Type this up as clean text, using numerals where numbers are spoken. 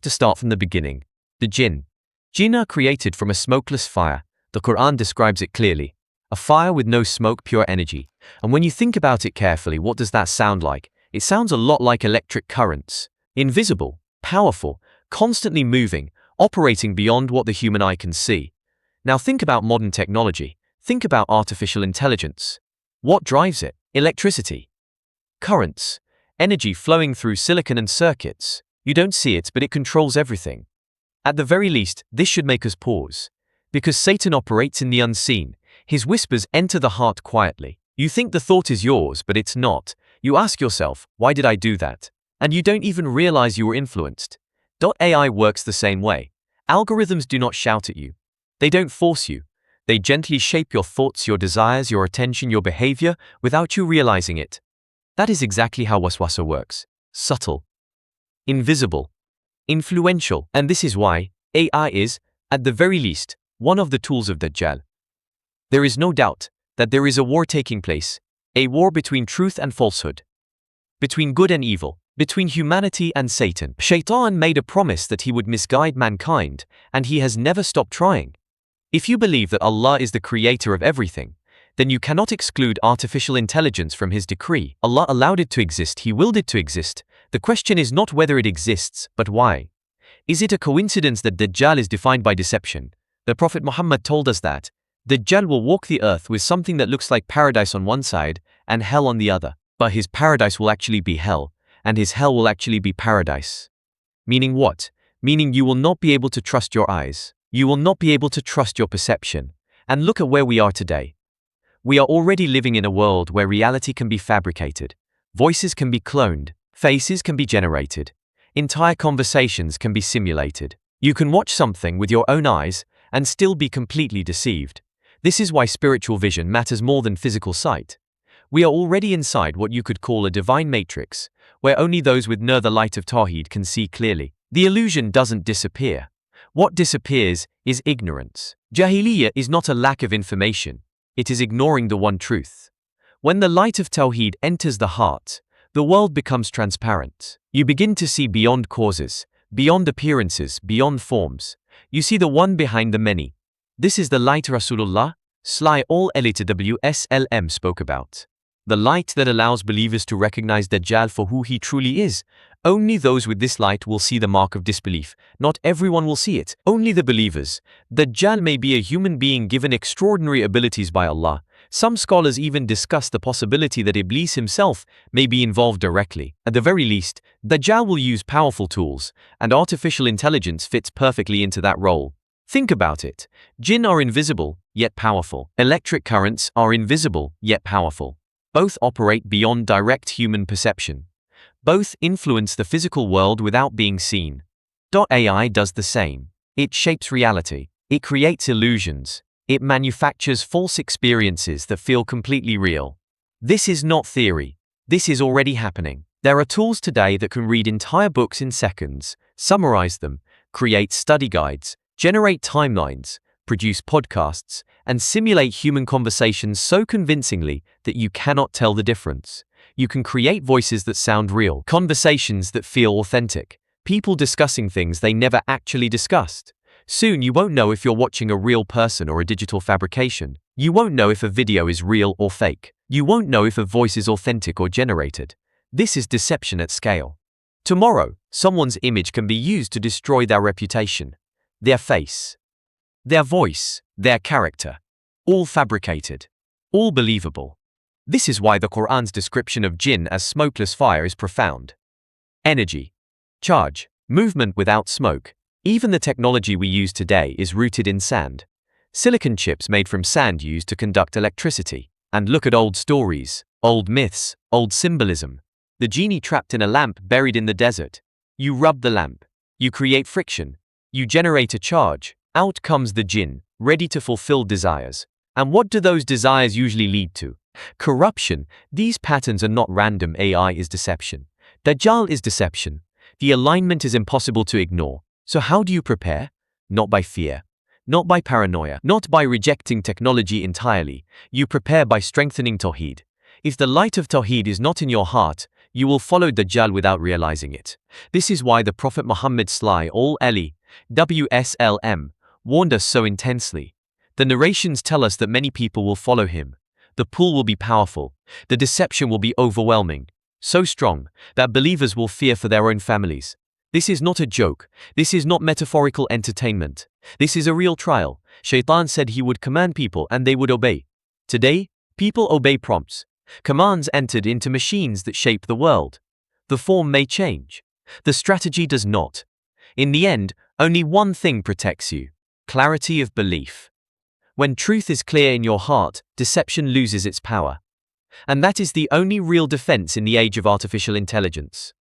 To start from the beginning, the Jinn. Jinn are created from a smokeless fire. The Quran describes it clearly. A fire with no smoke, pure energy. And when you think about it carefully, what does that sound like? It sounds a lot like electric currents. Invisible, powerful, constantly moving, operating beyond what the human eye can see. Now think about modern technology. Think about artificial intelligence. What drives it? Electricity. Currents. Energy flowing through silicon and circuits. You don't see it, but it controls everything. At the very least, this should make us pause. Because Satan operates in the unseen. His whispers enter the heart quietly. You think the thought is yours, but it's not. You ask yourself, why did I do that? And you don't even realize you were influenced. AI works the same way. Algorithms do not shout at you. They don't force you. They gently shape your thoughts, your desires, your attention, your behavior, without you realizing it. That is exactly how waswasa works. Subtle. Invisible. Influential. And this is why AI is, at the very least, one of the tools of Dajjal. There is no doubt that there is a war taking place, a war between truth and falsehood, between good and evil, between humanity and Satan. Shaitaan made a promise that he would misguide mankind, and he has never stopped trying. If you believe that Allah is the creator of everything, then you cannot exclude artificial intelligence from His decree. Allah allowed it to exist, He willed it to exist. The question is not whether it exists, but why. Is it a coincidence that Dajjal is defined by deception? The Prophet Muhammad told us that Dajjal will walk the earth with something that looks like paradise on one side and hell on the other. But his paradise will actually be hell, and his hell will actually be paradise. Meaning what? Meaning you will not be able to trust your eyes. You will not be able to trust your perception. And look at where we are today. We are already living in a world where reality can be fabricated. Voices can be cloned. Faces can be generated. Entire conversations can be simulated. You can watch something with your own eyes and still be completely deceived. This is why spiritual vision matters more than physical sight. We are already inside what you could call a divine matrix, where only those with the light of Tawheed can see clearly. The illusion doesn't disappear. What disappears is ignorance. Jahiliyyah is not a lack of information. It is ignoring the one truth. When the light of Tawheed enters the heart, the world becomes transparent. You begin to see beyond causes, beyond appearances, beyond forms. You see the one behind the many. This is the light Rasulullah (SAW) spoke about. The light that allows believers to recognize Dajjal for who he truly is. Only those with this light will see the mark of disbelief. Not everyone will see it. Only the believers. Dajjal may be a human being given extraordinary abilities by Allah. Some scholars even discuss the possibility that Iblis himself may be involved directly. At the very least, Dajjal will use powerful tools, and artificial intelligence fits perfectly into that role. Think about it. Jinn are invisible, yet powerful. Electric currents are invisible, yet powerful. Both operate beyond direct human perception. Both influence the physical world without being seen. AI does the same. It shapes reality. It creates illusions. It manufactures false experiences that feel completely real. This is not theory. This is already happening. There are tools today that can read entire books in seconds, summarize them, create study guides, generate timelines, produce podcasts, and simulate human conversations so convincingly that you cannot tell the difference. You can create voices that sound real, conversations that feel authentic, people discussing things they never actually discussed. Soon you won't know if you're watching a real person or a digital fabrication. You won't know if a video is real or fake. You won't know if a voice is authentic or generated. This is deception at scale. Tomorrow, someone's image can be used to destroy their reputation, their face, their voice, their character. All fabricated. All believable. This is why the Quran's description of Jinn as smokeless fire is profound. Energy. Charge. Movement without smoke. Even the technology we use today is rooted in sand. Silicon chips made from sand used to conduct electricity. And look at old stories, old myths, old symbolism. The genie trapped in a lamp buried in the desert. You rub the lamp. You create friction. You generate a charge. Out comes the jinn, ready to fulfill desires. And what do those desires usually lead to? Corruption. These patterns are not random. AI is deception. Dajjal is deception. The alignment is impossible to ignore. So how do you prepare? Not by fear. Not by paranoia. Not by rejecting technology entirely. You prepare by strengthening Tawheed. If the light of Tawheed is not in your heart, you will follow Dajjal without realizing it. This is why the Prophet Muhammad (WSLM) warned us so intensely. The narrations tell us that many people will follow him. The pull will be powerful. The deception will be overwhelming, so strong that believers will fear for their own families. This is not a joke. This is not metaphorical entertainment. This is a real trial. Shaitaan said he would command people and they would obey. Today, people obey prompts. Commands entered into machines that shape the world. The form may change. The strategy does not. In the end, only one thing protects you: clarity of belief. When truth is clear in your heart, deception loses its power. And that is the only real defense in the age of artificial intelligence.